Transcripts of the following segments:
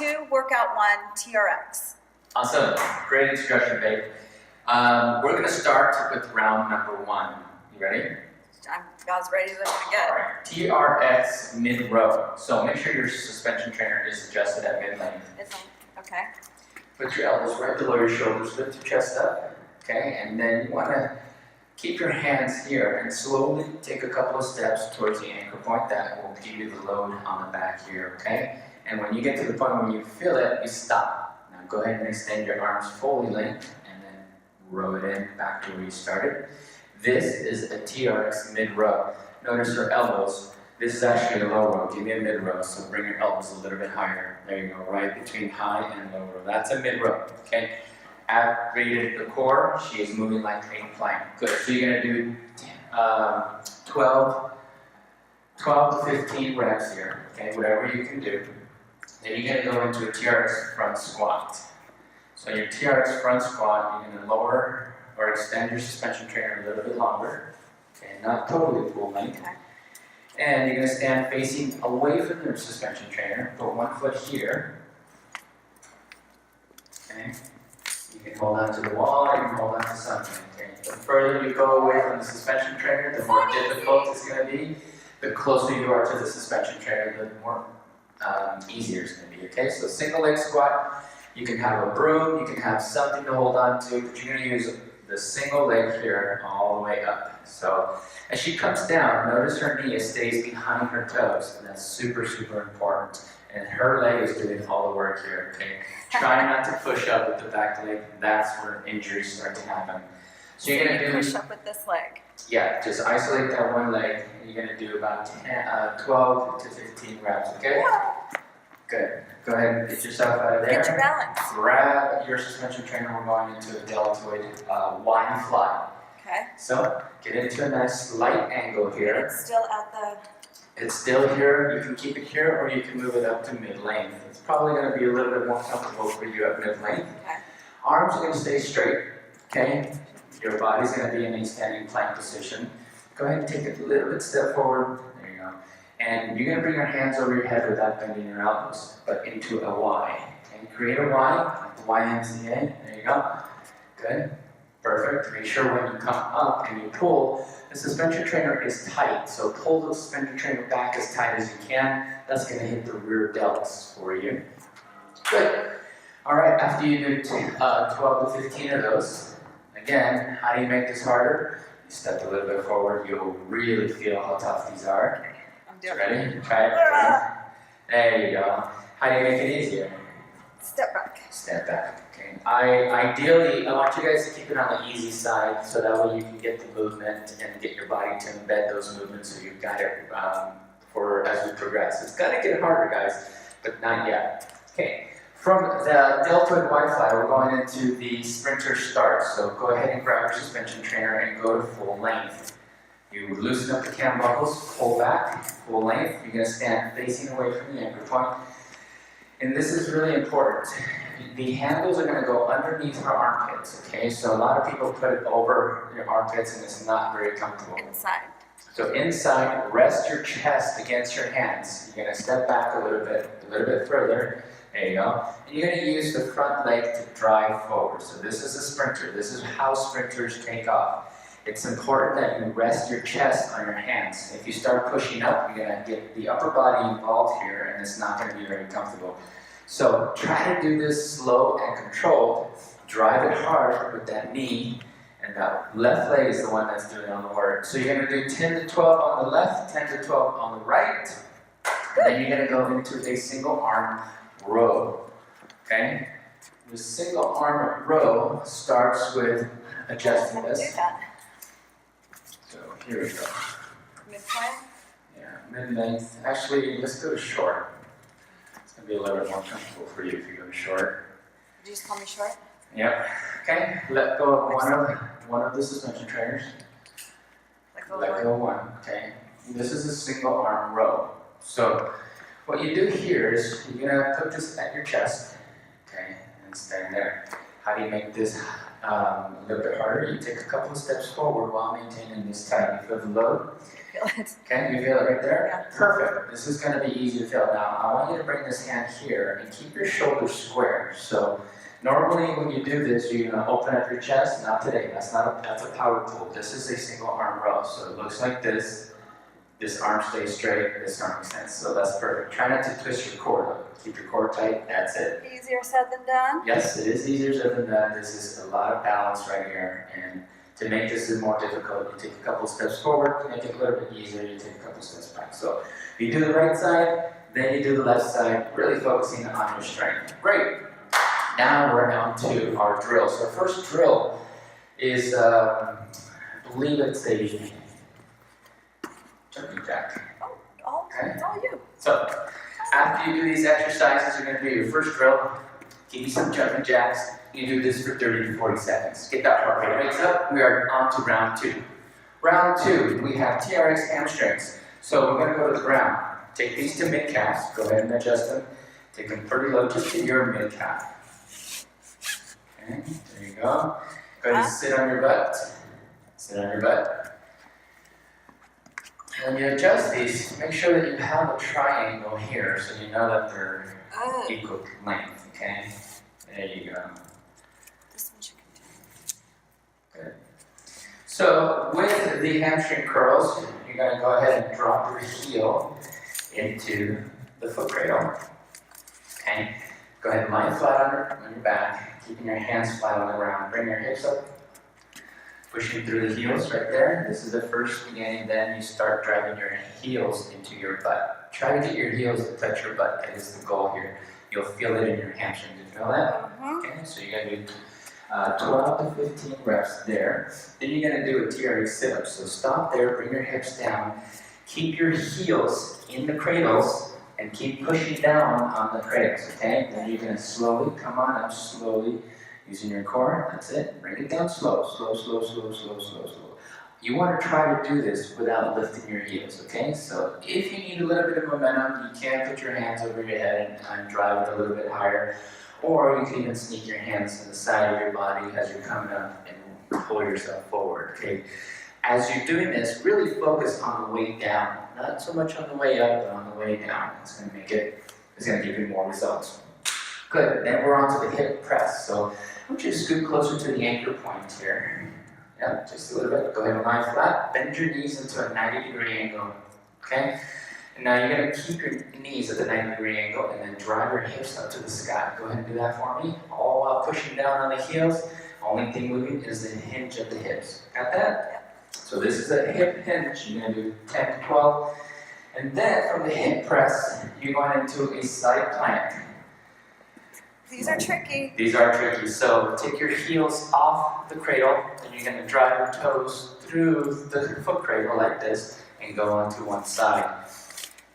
2, workout 1, TRX. Awesome, great introduction, babe. We're gonna start with round number 1. You ready? I'm about as ready as I'm gonna get. All right. TRX mid-row. So make sure your suspension trainer is adjusted at mid-length. Okay. Put your elbows right below your shoulders, lift your chest up, okay? And then you wanna keep your hands here and slowly take a couple of steps towards the anchor point. That will give you the load on the back here, okay? And when you get to the point when you feel it, you stop. Now go ahead and extend your arms fully length and then row it in back to where you started. This is a TRX mid-row. Notice your elbows. This is actually a low row. Give me a mid-row, so bring your elbows a little bit higher. There you go, right between high and low row. That's a mid-row, okay? Activated the core. She is moving like a plank. Good. So you're gonna do 12 to 15 reps here, okay? Whatever you can do. Then you're gonna go into a TRX front squat. So your TRX front squat, you're gonna lower or extend your suspension trainer a little bit longer, okay? Not totally full length. Okay. And you're gonna stand facing away from your suspension trainer. Put one foot here, okay? You can hold on to the wall, you can hold on to something, okay? The further you go away from the suspension trainer, the more difficult it's gonna be. The closer you are to the suspension trainer, the more easier it's gonna be, okay? So single leg squat, you can have a broom, you can have something to hold on to, but you're gonna use the single leg here all the way up. So as she comes down, notice her knee stays behind her toes, and that's super, super important. And her leg is doing all the work here, okay? Try not to push up with the back leg, that's where injuries start to happen. So you're gonna do push up with this leg. Yeah, just isolate that one leg. You're gonna do about 12 to 15 reps, okay? Good. Go ahead and get yourself out of there. Get your balance. Grab your suspension trainer. We're going into a deltoid Y fly. Okay. So get into a nice light angle here. It's still at the... It's still here. You can keep it here or you can move it up to mid-length. It's probably going to be a little bit more comfortable for you at mid-length. Okay. Arms are going to stay straight, okay? Your body's going to be in a standing plank position. Go ahead and take a little bit step forward. There you go. And you're going to bring your hands over your head without bending your elbows, but into a Y. Okay? Create a Y, like the YMCA. There you go. Good. Perfect. Make sure when you come up and you pull, the suspension trainer is tight. So pull the suspension trainer back as tight as you can. That's going to hit the rear delts for you. Good. All right. After you do 12 to 15 of those, again, how do you make this harder? You step a little bit forward. You'll really feel how tough these are. Ready? Try it. There you go. How do you make it easier? Step back. Step back. Okay. Ideally, I want you guys to keep it on the easy side, so that way you can get the movement and get your body to embed those movements, so you've got it for as we progress. It's gonna get harder, guys, but not yet. Okay. From the deltoid Y fly, we're going into the sprinter start. So go ahead and grab your suspension trainer and go to full length. You loosen up the cam buckles, pull back, full length. You're going to stand facing away from the anchor point. And this is really important. The handles are going to go underneath her armpits, okay? So a lot of people put it over your armpits and it's not very comfortable. Inside. So inside, rest your chest against your hands. You're going to step back a little bit further. There you go. And you're going to use the front leg to drive forward. So this is a sprinter. This is how sprinters take off. It's important that you rest your chest on your hands. If you start pushing up, you're going to get the upper body involved here, and it's not going to be very comfortable. So try to do this slow and controlled. Drive it hard with that knee, and that left leg is the one that's doing all the work. So you're going to do 10 to 12 on the left, 10 to 12 on the right. And then you're going to go into a single arm row. Okay? The single arm row starts with adjusting this. So here we go. Mid-length? Yeah, mid-length. Actually, let's go to short. It's going to be a little bit more comfortable for you if you go to short. Did you just call me short? Yep. Okay, let go of one of the suspension trainers. Let go of one. Okay. This is a single arm row. So what you do here is you're going to put this at your chest. Okay, and stand there. How do you make this a little bit harder, you take a couple of steps forward while maintaining this tight. You feel the load? Feel it. Okay, you feel it right there? Yeah. Perfect. This is going to be easy to feel. Now, I want you to bring this hand here and keep your shoulders square. So, normally when you do this, you're going to open up your chest. Not today. That's a power pull. This is a single arm row. So it looks like this. This arm stays straight. This arm extends. So that's perfect. Try not to twist your core. Keep your core tight. That's it. Easier said than done. Yes, it is easier said than done. This is a lot of balance right here. And to make this more difficult, you take a couple steps forward. To make it a little bit easier, you take a couple steps back. So you do the right side, then you do the left side, really focusing on your strength. Great. Now we're on to our drill. So our first drill is, I believe it's a jumping jack. It's all you. So after you do these exercises, you're going to do your first drill. Give you some jumping jacks. You do this for 30 to 40 seconds. Get that heart rate rates up. We are on to round 2. Round 2, we have TRX hamstrings. So we're going to go to the ground. Take these to mid-calves. Go ahead and adjust them. Take them pretty low, just to your mid-calf. Okay, there you go. Go ahead and sit on your butt. Sit on your butt. When you adjust these, make sure that you have a triangle here so you know that they're equal length, okay? There you go. This one should continue. Good. So with the hamstring curls, you're going to go ahead and drop your heel into the foot cradle. Okay? Go ahead and lie flat on your back, keeping your hands flat on the ground. Bring your hips up. Pushing through the heels right there. This is the first beginning, then you start driving your heels into your butt. Try to get your heels to touch your butt. That is the goal here. You'll feel it in your hamstring. Did you feel that? Okay, so you're going to do 12 to 15 reps there. Then you're going to do a TRX sit-up. So stop there, bring your hips down. Keep your heels in the cradles and keep pushing down on the cradles, okay? Then you're going to slowly come on up, slowly. Using your core, that's it. Bring it down slow, slow, slow, slow, slow, slow, slow. You want to try to do this without lifting your heels, okay? So if you need a little bit of momentum, you can put your hands over your head and drive it a little bit higher. Or you can even sneak your hands to the side of your body as you're coming up and pull yourself forward, okay? As you're doing this, really focus on the way down. Not so much on the way up, but on the way down. It's going to give you more results. Good, then we're on to the hip press. So I want you to scoot closer to the anchor point here. Yeah, just a little bit. Go ahead and lie flat. Bend your knees into a 90-degree angle. Okay? And now you're going to keep your knees at the 90-degree angle and then drive your hips up to the sky. Go ahead and do that for me. All while pushing down on the heels. Only thing moving is the hinge of the hips. Got that? So this is a hip hinge. You're going to do 10 to 12. And then from the hip press, you're going into a side plank. These are tricky. These are tricky. So take your heels off the cradle, and you're going to drive your toes through the foot cradle like this and go onto one side.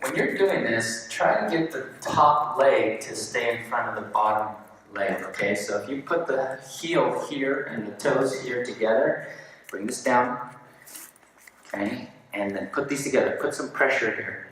When you're doing this, try to get the top leg to stay in front of the bottom leg, okay? So if you put the heel here and the toes here together, bring this down, okay? And then put these together. Put some pressure here.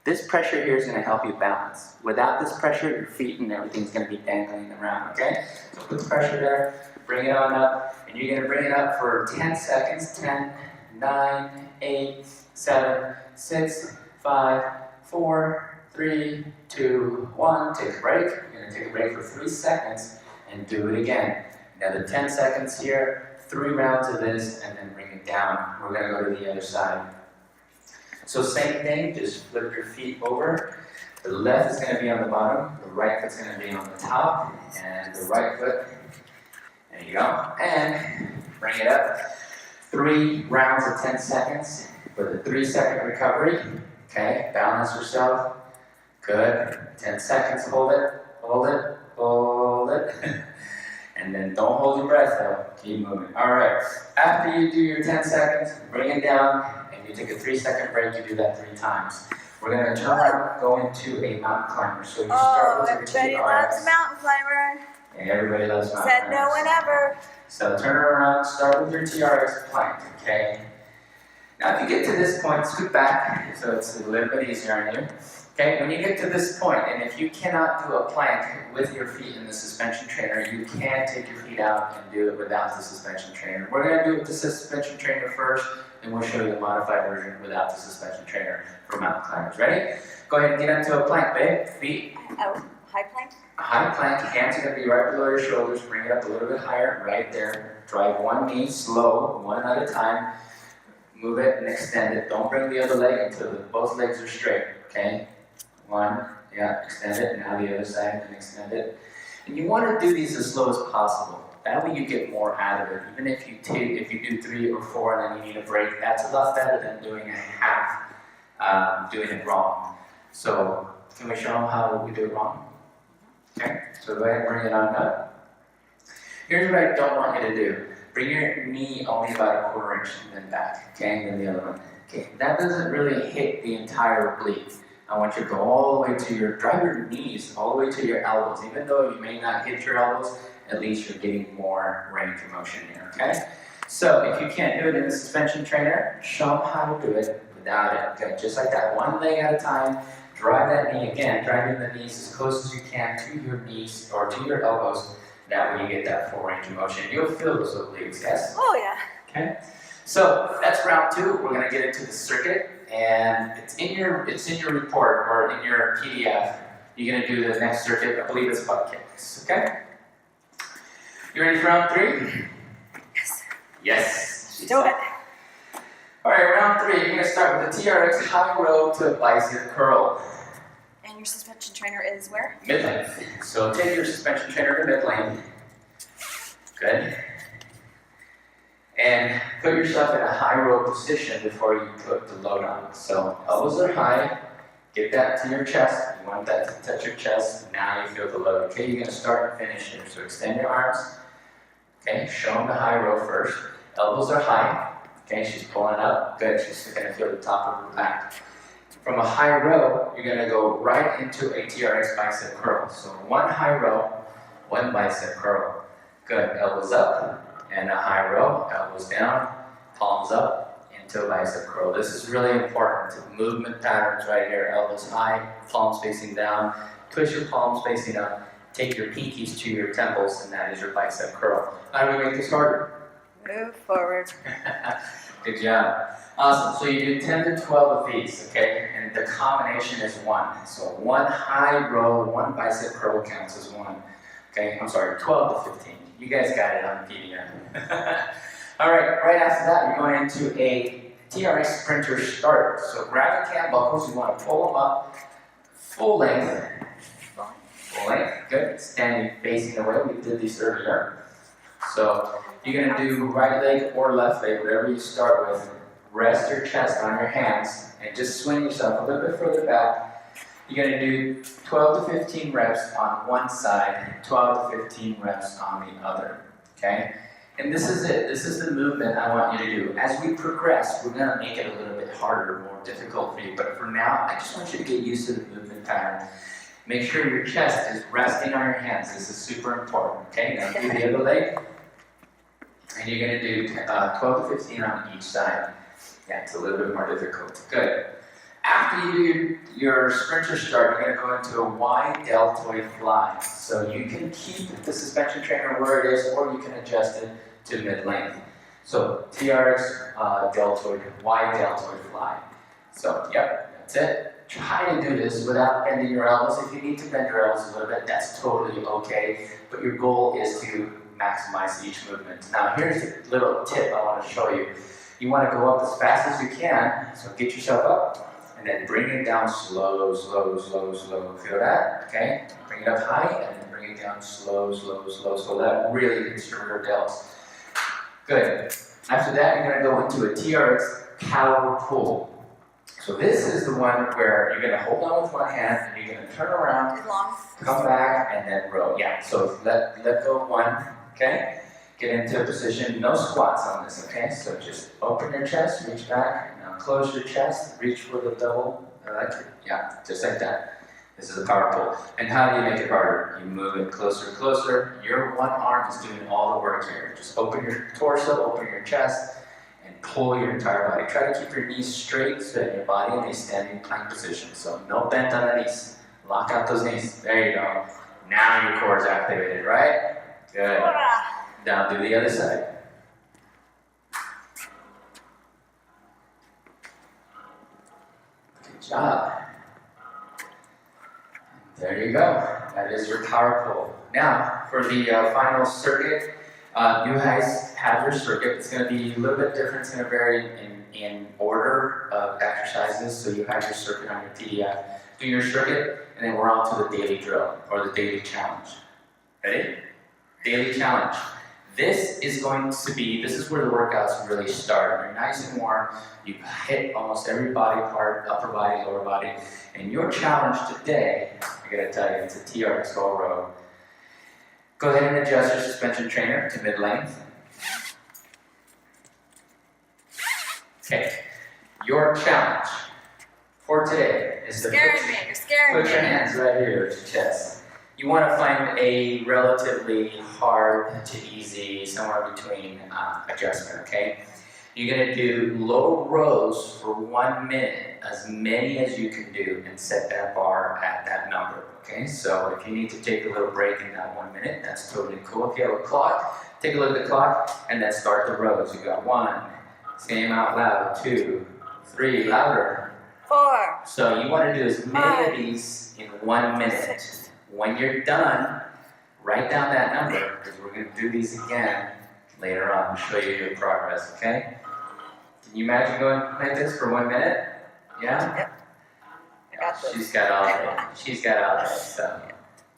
This pressure here is going to help you balance. Without this pressure, your feet and everything's going to be dangling around, okay? So put the pressure there, bring it on up, and you're going to bring it up for 10 seconds. 10, 9, 8, 7, 6, 5, 4, 3, 2, 1. Take a break. You're going to take a break for 3 seconds and do it again. Another 10 seconds here, 3 rounds of this, and then bring it down. We're going to go to the other side. So same thing, just flip your feet over. The left is going to be on the bottom, the right foot's going to be on the top, and the right foot, there you go. And bring it up. 3 rounds of 10 seconds with a 3-second recovery. Okay, balance yourself. Good. 10 seconds, hold it, hold it, hold it. And then don't hold your breath though, keep moving. All right, after you do your 10 seconds, bring it down. You take a 3-second break, you do that 3 times. We're going to turn around, go into a mountain climber. So you start with your everybody TRX. loves mountain climber. And everybody loves mountain Said no climbers. one ever. So turn around, start with your TRX plank, okay? Now if you get to this point, scoot back, so it's a little bit easier on you. Okay, when you get to this point, and if you cannot do a plank with your feet in the suspension trainer, you can take your feet out and do it without the suspension trainer. We're going to do it with the suspension trainer first, and we'll show you the modified version without the suspension trainer for mountain climbers. Ready? Go ahead and get into a plank, babe. Feet. Oh, high plank? A high plank, hands are going to be right below your shoulders. Bring it up a little bit higher, right there. Drive one knee slow, one at a time. Move it and extend it. Don't bring the other leg until both legs are straight, okay? One, yeah, extend it. Now the other side, and extend it. And you want to do these as slow as possible. That way you get more out of it. Even if you do 3 or 4 and then you need a break, that's a lot better than doing a half, doing it wrong. So, can we show them how we do it wrong? Okay, so go ahead and bring it on up. Here's what I don't want you to do. Bring your knee only about 1/4 inch and then back, okay, and then the other one. Okay, that doesn't really hit the entire oblique. I want you to go all the way to drive your knees all the way to your elbows. Even though you may not hit your elbows, at least you're getting more range of motion here, okay? So if you can't do it in the suspension trainer, show them how to do it without it, okay? Just like that, one leg at a time. Drive that knee again, driving the knees as close as you can to your knees or to your elbows. That way you get that full range of motion. You'll feel those obliques, yes? Oh, yeah. Okay. So that's round 2. We're gonna get into the circuit, and it's in your report or in your PDF. You're gonna do the next circuit. I believe it's butt kicks. Okay. You ready for round 3? Yes. Yes. Do it. All right, round 3. You're gonna start with the TRX high row to bicep curl. And your suspension trainer is where? Mid-length. So take your suspension trainer to mid-length. Good. And put yourself in a high row position before you put the load on. So elbows are high. Get that to your chest. You want that to touch your chest. Now you feel the load. Okay, you're going to start and finish here. So extend your arms. Okay, show them the high row first. Elbows are high. Okay, she's pulling up. Good, she's going to feel the top of her back. From a high row, you're going to go right into a TRX bicep curl. So one high row, one bicep curl. Good, elbows up. And a high row, elbows down, palms up, into a bicep curl. This is really important. Movement patterns right here, elbows high, palms facing down, push your palms facing up, take your pinkies to your temples, and that is your bicep curl. How do we make this harder? Move forward. Good job. Awesome, so you do 10 to 12 of these, okay? And the combination is 1. So one high row, one bicep curl counts as 1. Okay, I'm sorry, 12 to 15. You guys got it on the PDF. All right after that, you're going into a TRX sprinter start. So grab the cam buckles, you want to pull them up, full length. Full length, good. Standing facing away, we did these earlier. So you're going to do right leg or left leg, whatever you start with. Rest your chest on your hands and just swing yourself a little bit further back. You're going to do 12 to 15 reps on one side, 12 to 15 reps on the other, okay? And this is it. This is the movement I want you to do. As we progress, we're going to make it a little bit harder, more difficult for you. But for now, I just want you to get used to the movement pattern. Make sure your chest is resting on your hands. This is super important, okay? Now do the other leg. And you're going to do 12 to 15 on each side. Yeah, it's a little bit more difficult. Good. After you do your sprinter start, you're going to go into a wide deltoid fly. So you can keep the suspension trainer where it is, or you can adjust it to mid-length. So TRX deltoid, wide deltoid fly. So, yep, that's it. Try to do this without bending your elbows. If you need to bend your elbows a little bit, that's totally okay. But your goal is to maximize each movement. Now, here's a little tip I want to show you. You want to go up as fast as you can, so get yourself up. And then bring it down slow, slow, slow, slow. Feel that? Okay? Bring it up high and then bring it down slow, slow, slow. So that really hits your rear delts. Good. After that, you're going to go into a TRX power pull. So this is the one where you're going to hold on with one hand and you're going to turn around, come back, and then row. Yeah, so let go of one, okay? Get into a position, no squats on this, okay? So just open your chest, reach back. Close your chest, reach for the double, yeah, just like that. This is a power pull. And how do you make it harder? You move it closer, closer. Your one arm is doing all the work here. Just open your torso, open your chest, and pull your entire body. Try to keep your knees straight so that your body in a standing plank position. So no bent on the knees. Lock out those knees. There you go. Now your core is activated, right? Good. Now do the other side. Good job. There you go. That is your power pull. Now, for the final circuit, you guys have your circuit. It's going to be a little bit different. It's going to vary in order of exercises. So you have your circuit on your PDF. Do your circuit, and then we're on to the daily drill, or the daily challenge. Ready? Daily challenge. This is where the workouts really start. You're nice and warm. You hit almost every body part, upper body, lower body. And your challenge today, I gotta tell you, it's a TRX all row. Go ahead and adjust your suspension trainer to mid-length. Okay, your challenge for today is to put your hands right here at your chest. You want to find a relatively hard to easy, somewhere between adjustment, okay? You're going to do low rows for 1 minute, as many as you can do, and set that bar at that number, okay? So if you need to take a little break in that 1 minute, that's totally cool. If you have a clock, take a look at the clock, and then start the rows. You got 1, say them out loud, 2, 3, louder. 4. So you want to do as many of these in 1 minute. 6. When you're done, write down that number, because we're going to do these again later on and show you your progress, okay? Can you imagine going like this for 1 minute? Yeah? Yep. I got this. She's got all of it. She's got all of it. So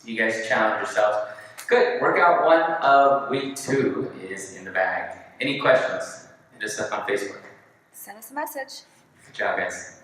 you guys challenge yourselves. Good. Workout 1 of week 2 is in the bag. Any questions? Hit us up on Facebook. Send us a message. Good job, guys.